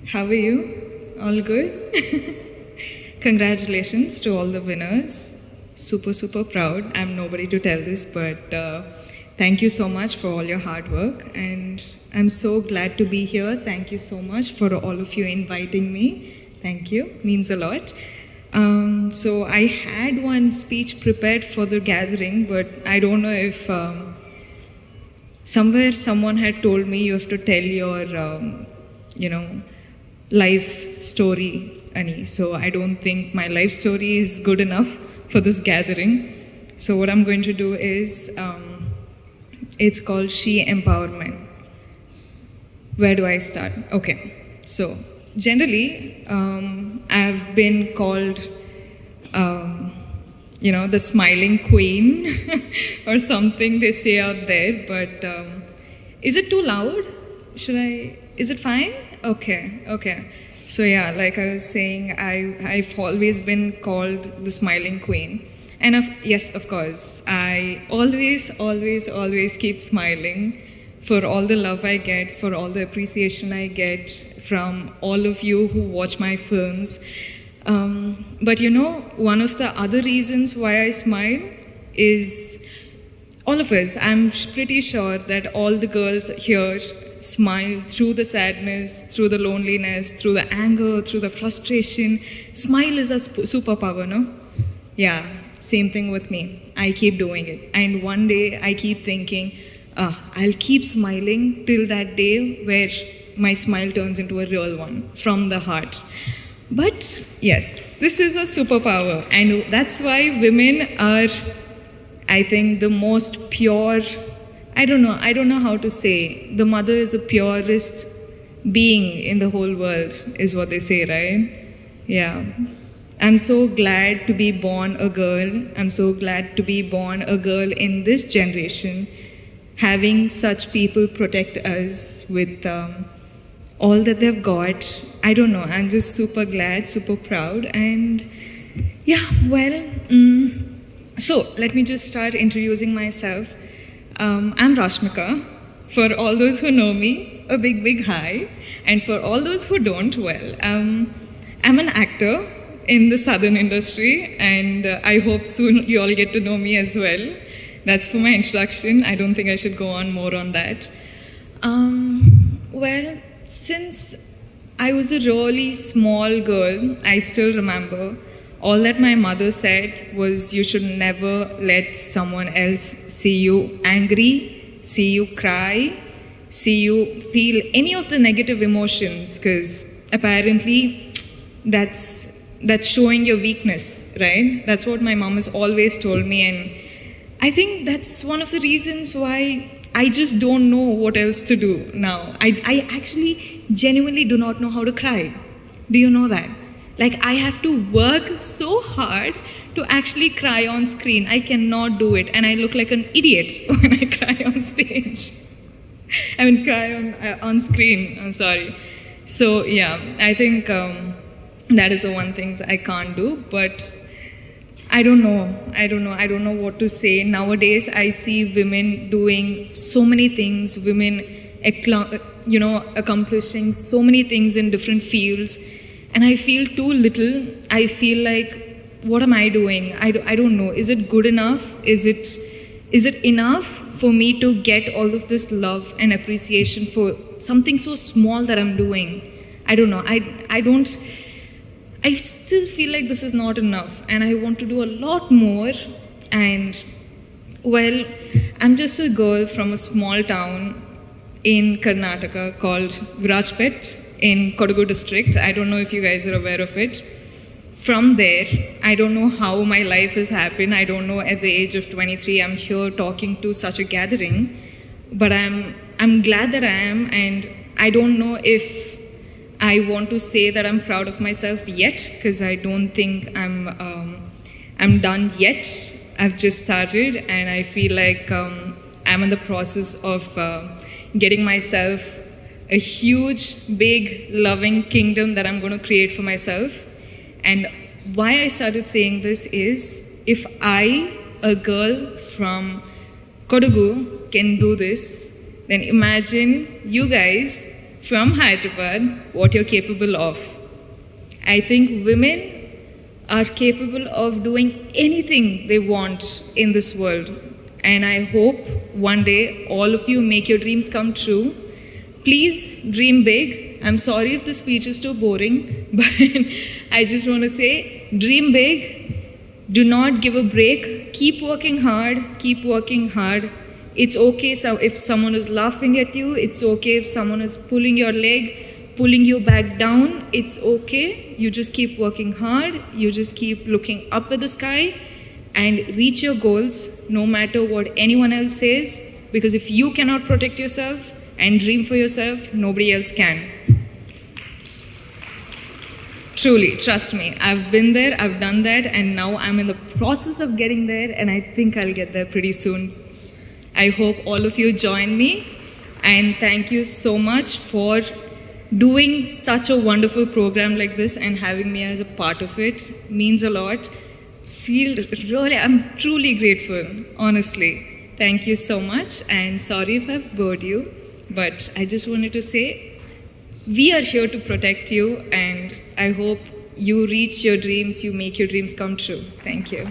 How are you? All good? Congratulations to all the winners. Super, super proud. I'm nobody to tell this, but thank you so much for all your hard work. And I'm so glad to be here. Thank you so much for all of you inviting me. Thank you. Means a lot. So I had one speech prepared for the gathering, but I don't know if somewhere someone had told me you have to tell your, life story, Ani. So I don't think my life story is good enough for this gathering. So what I'm going to do is, it's called She Empowerment. Where do I start? Okay, so generally, I've been called, the smiling queen or something they say out there, but is it too loud? Is it fine? Okay. So yeah, like I was saying, I've always been called the smiling queen. And yes, of course, I always keep smiling for all the love I get, for all the appreciation I get from all of you who watch my films. But one of the other reasons why I smile is all of us. I'm pretty sure that all the girls here smile through the sadness, through the loneliness, through the anger, through the frustration. Smile is a superpower, no? Yeah, same thing with me. I keep doing it. And one day I keep thinking, I'll keep smiling till that day where my smile turns into a real one from the heart. But yes, this is a superpower, and that's why women are, I think, the most pure. I don't know how to say. The mother is the purest being in the whole world, is what they say, right? Yeah. I'm so glad to be born a girl. I'm so glad to be born a girl in this generation, having such people protect us with all that they've got. I don't know, I'm just super glad, super proud, and yeah, well, so let me just start introducing myself. I'm Rashmika. For all those who know me, a big hi, and for all those who don't, well, I'm an actor in the southern industry, and I hope soon you all get to know me as well. That's for my introduction. I don't think I should go on more on that. Well, since I was a really small girl, I still remember all that my mother said was you should never let someone else see you angry, see you cry, see you feel any of the negative emotions, because apparently that's showing your weakness, right? That's what my mom has always told me, and I think that's one of the reasons why I just don't know what else to do now. I actually genuinely do not know how to cry. Do you know that? Like, I have to work so hard to actually cry on screen. I cannot do it, and I look like an idiot when I cry on stage. Cry on screen, I'm sorry. So yeah, I think that is the one thing I can't do, but I don't know what to say. Nowadays, I see women doing so many things, women, accomplishing so many things in different fields, and I feel too little. I feel like, what am I doing? I don't know. Is it good enough? Is it enough for me to get all of this love and appreciation for something so small that I'm doing? I don't know. I still feel like this is not enough, and I want to do a lot more. And well, I'm just a girl from a small town in Karnataka called Virajpet in Kodagu district. I don't know if you guys are aware of it. From there, I don't know how my life has happened. I don't know, at the age of 23, I'm here talking to such a gathering, but I'm glad that I am, and I don't know if I want to say that I'm proud of myself yet, because I don't think I'm done yet. I've just started, and I feel like I'm in the process of getting myself a huge, big, loving kingdom that I'm going to create for myself. And why I started saying this is, if I, a girl from Kodagu, can do this, then imagine you guys from Hyderabad, what you're capable of. I think women are capable of doing anything they want in this world. And I hope one day all of you make your dreams come true. Please dream big. I'm sorry if the speech is too boring, but I just want to say, dream big. Do not give a break. Keep working hard. Keep working hard. It's okay if someone is laughing at you. It's okay if someone is pulling your leg, pulling you back down. It's okay. You just keep working hard. You just keep looking up at the sky and reach your goals no matter what anyone else says. Because if you cannot protect yourself and dream for yourself, nobody else can. Truly, trust me, I've been there, I've done that, and now I'm in the process of getting there, and I think I'll get there pretty soon. I hope all of you join me, and thank you so much for doing such a wonderful program like this and having me as a part of it. It means a lot. I'm truly grateful, honestly. Thank you so much, and sorry if I've bored you, but I just wanted to say, we are here to protect you, and I hope you reach your dreams, you make your dreams come true. Thank you.